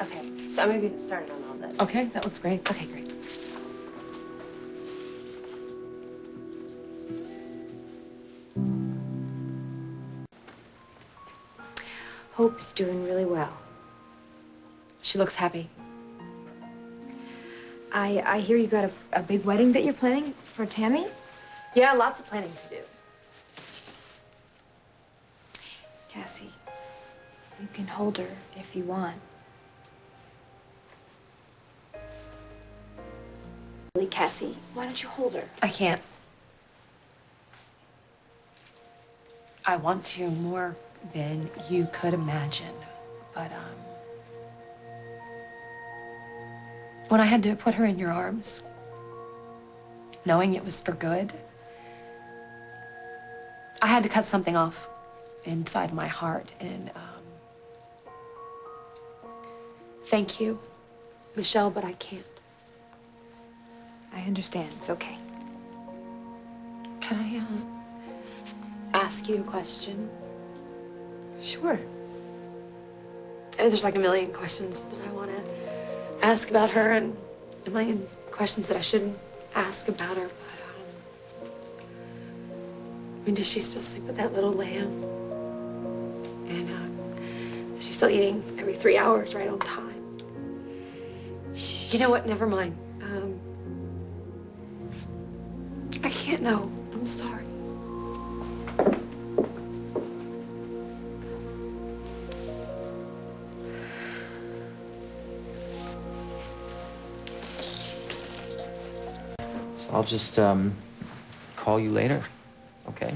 Okay, so I'm gonna get started on all this. Okay, that looks great. Okay, great. Hope's doing really well. She looks happy. I hear you got a big wedding that you're planning for Tammy? Yeah, lots of planning to do. Cassie, you can hold her if you want. Really, Cassie, why don't you hold her? I can't. I want to more than you could imagine, but when I had to put her in your arms, knowing it was for good, I had to cut something off inside my heart, and thank you, Michelle, but I can't. I understand. It's okay. Can I ask you a question? Sure. There's like a million questions that I want to ask about her, and a million questions that I shouldn't ask about her, but I mean, does she still sleep with that little lamb? And is she still eating every 3 hours right on time? You know what? Never mind. I can't know. I'm sorry. So I'll just call you later, okay?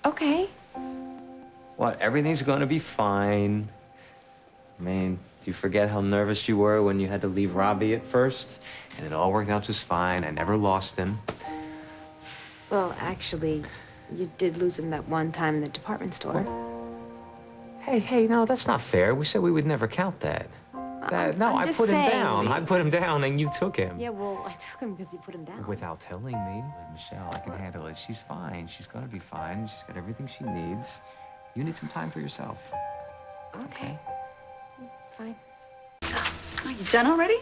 Okay. What? Everything's gonna be fine. I mean, do you forget how nervous you were when you had to leave Robbie at first? And it all worked out just fine. I never lost him. Well, actually, you did lose him that one time in the department store. Hey, no, that's not fair. We said we would never count that. No, I put him down. I put him down and you took him. Yeah, well, I took him because you put him down. Without telling me. Michelle, I can handle it. She's fine. She's gonna be fine. She's got everything she needs. You need some time for yourself. Okay. Fine. Are you done already?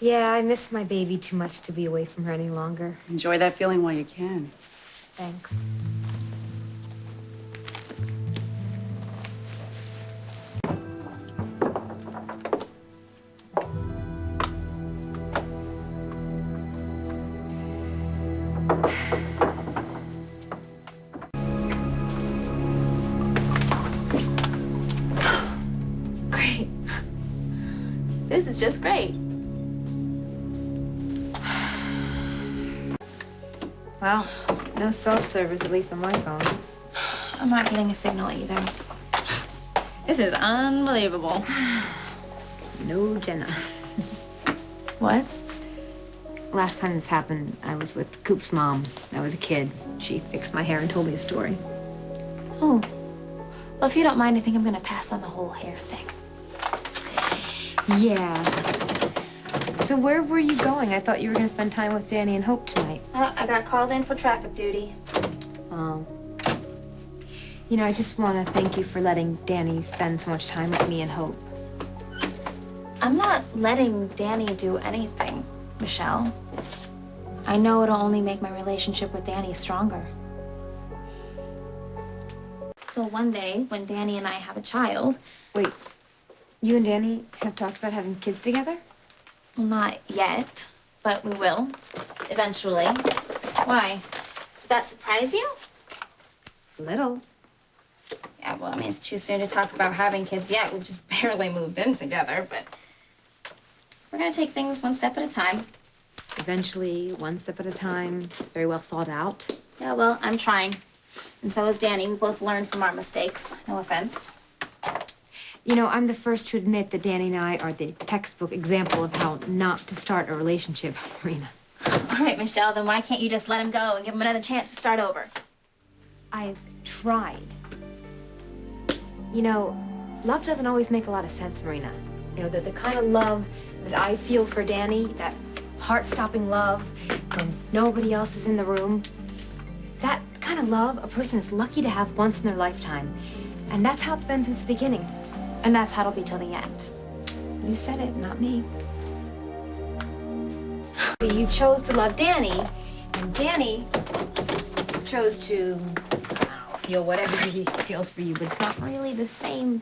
Yeah, I miss my baby too much to be away from her any longer. Enjoy that feeling while you can. Thanks. Great. This is just great. Well, no cell service, at least on my phone. I'm not getting a signal either. This is unbelievable. No Jenna. What? Last time this happened, I was with Coop's mom. I was a kid. She fixed my hair and told me a story. Oh. Well, if you don't mind, I think I'm gonna pass on the whole hair thing. Yeah. So where were you going? I thought you were gonna spend time with Danny and Hope tonight. I got called in for traffic duty. Oh. You know, I just want to thank you for letting Danny spend so much time with me and Hope. I'm not letting Danny do anything, Michelle. I know it'll only make my relationship with Danny stronger. So one day, when Danny and I have a child... Wait, you and Danny have talked about having kids together? Well, not yet, but we will, eventually. Why? Does that surprise you? A little. Yeah, well, I mean, it's too soon to talk about having kids yet. We've just barely moved in together, but we're gonna take things one step at a time. Eventually, one step at a time. It's very well thought out. Yeah, well, I'm trying. And so is Danny. We both learned from our mistakes. No offense. You know, I'm the first to admit that Danny and I are the textbook example of how not to start a relationship, Marina. All right, Michelle, then why can't you just let him go and give him another chance to start over? I've tried. You know, love doesn't always make a lot of sense, Marina. You know, the kind of love that I feel for Danny, that heart-stopping love when nobody else is in the room, that kind of love a person is lucky to have once in their lifetime. And that's how it's been since the beginning. And that's how it'll be till the end. You said it, not me. You chose to love Danny, and Danny chose to, I don't know, feel whatever he feels for you, but it's not really the same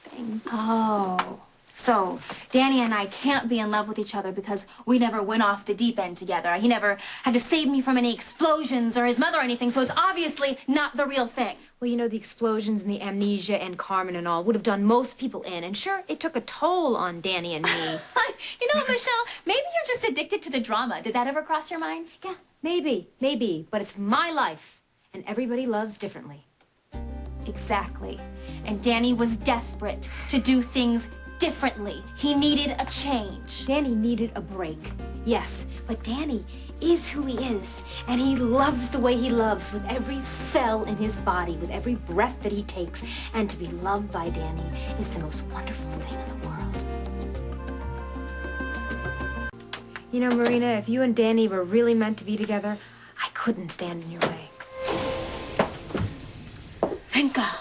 thing. Oh. So, Danny and I can't be in love with each other because we never went off the deep end together. He never had to save me from any explosions or his mother or anything, so it's obviously not the real thing. Well, you know, the explosions and the amnesia and Carmen and all would have done most people in. And sure, it took a toll on Danny and me. You know what, Michelle? Maybe you're just addicted to the drama. Did that ever cross your mind? Yeah, maybe. But it's my life, and everybody loves differently. Exactly. And Danny was desperate to do things differently. He needed a change. Danny needed a break, yes. But Danny is who he is, and he loves the way he loves with every cell in his body, with every breath that he takes. And to be loved by Danny is the most wonderful thing in the world. You know, Marina, if you and Danny were really meant to be together, I couldn't stand in your way. Thank God.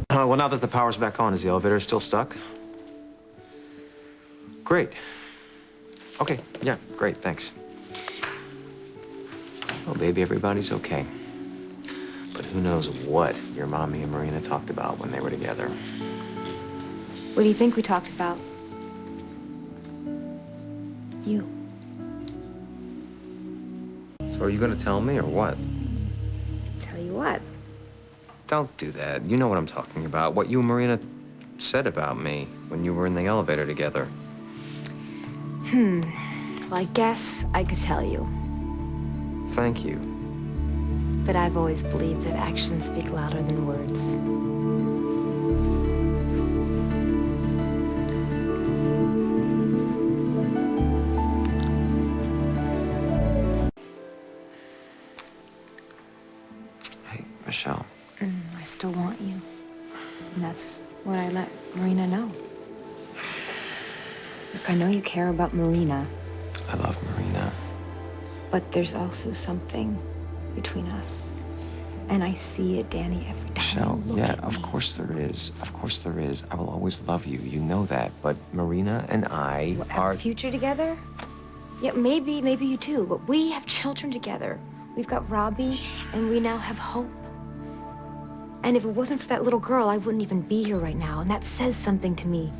Well, now that the power's back on, is the elevator still stuck? Great. Okay, yeah, great, thanks. Well, baby, everybody's okay. But who knows what your mommy and Marina talked about when they were together. What do you think we talked about? You. So are you gonna tell me or what? Tell you what. Don't do that. You know what I'm talking about. What you and Marina said about me when you were in the elevator together. Well, I guess I could tell you. Thank you. But I've always believed that actions speak louder than words. Hey, Michelle. I still want you. And that's what I let Marina know. Look, I know you care about Marina, I love Marina. but there's also something between us. And I see it, Danny, every time Michelle, you look yeah, at of me. course there is. Of course there is. I will always love you. You know that. But Marina and I What, have are... a future together? Yeah, maybe you too, but we have children together. We've got Robbie, and we now have hope. And if it wasn't for that little girl, I wouldn't even be here right now, and that says something to me.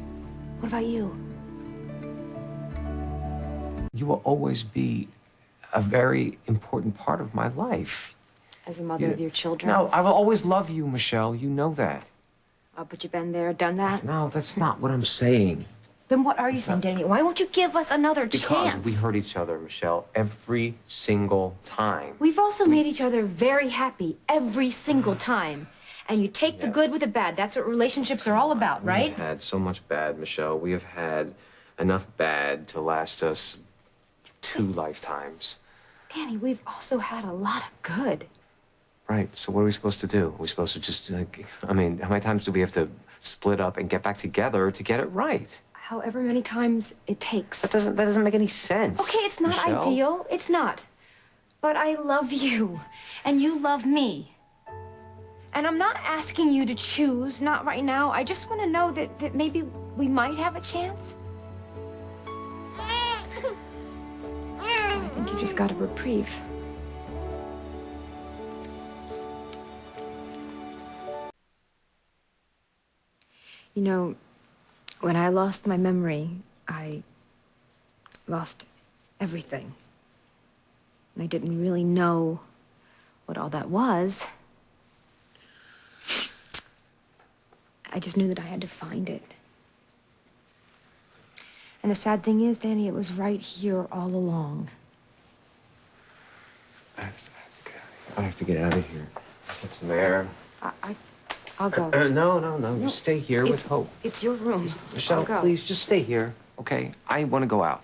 What about you? You will always be a very important part of my life. As a mother of your children? No, I will always love you, Michelle. You know that. Oh, but you've been there, done that? No, that's not what I'm saying. Then what are you saying, Danny? Why won't you give us another Because chance? we hurt each other, Michelle, every single time. We've also made each other very happy every single time. And you take the good with the bad. That's what relationships are all about, right? We've had so much bad, Michelle. We have had enough bad to last us 2 lifetimes. Danny, we've also had a lot of good. Right, so what are we supposed to do? Are we supposed to just, like, I mean, how many times do we have to split up and get back together to get it right? However many times it takes. That doesn't make any sense. Okay, it's not Michelle. ideal. It's not. But I love you, and you love me. And I'm not asking you to choose, not right now. I just want to know that maybe we might have a chance. I think you just got a reprieve. You know, when I lost my memory, I lost everything. And I didn't really know what all that was. I just knew that I had to find it. And the sad thing is, Danny, it was right here all along. I have to get out of here. Get some air. I'll go. No. You stay here with Hope. It's your room. Michelle, I'll go. please, just stay here, okay? I want to go out.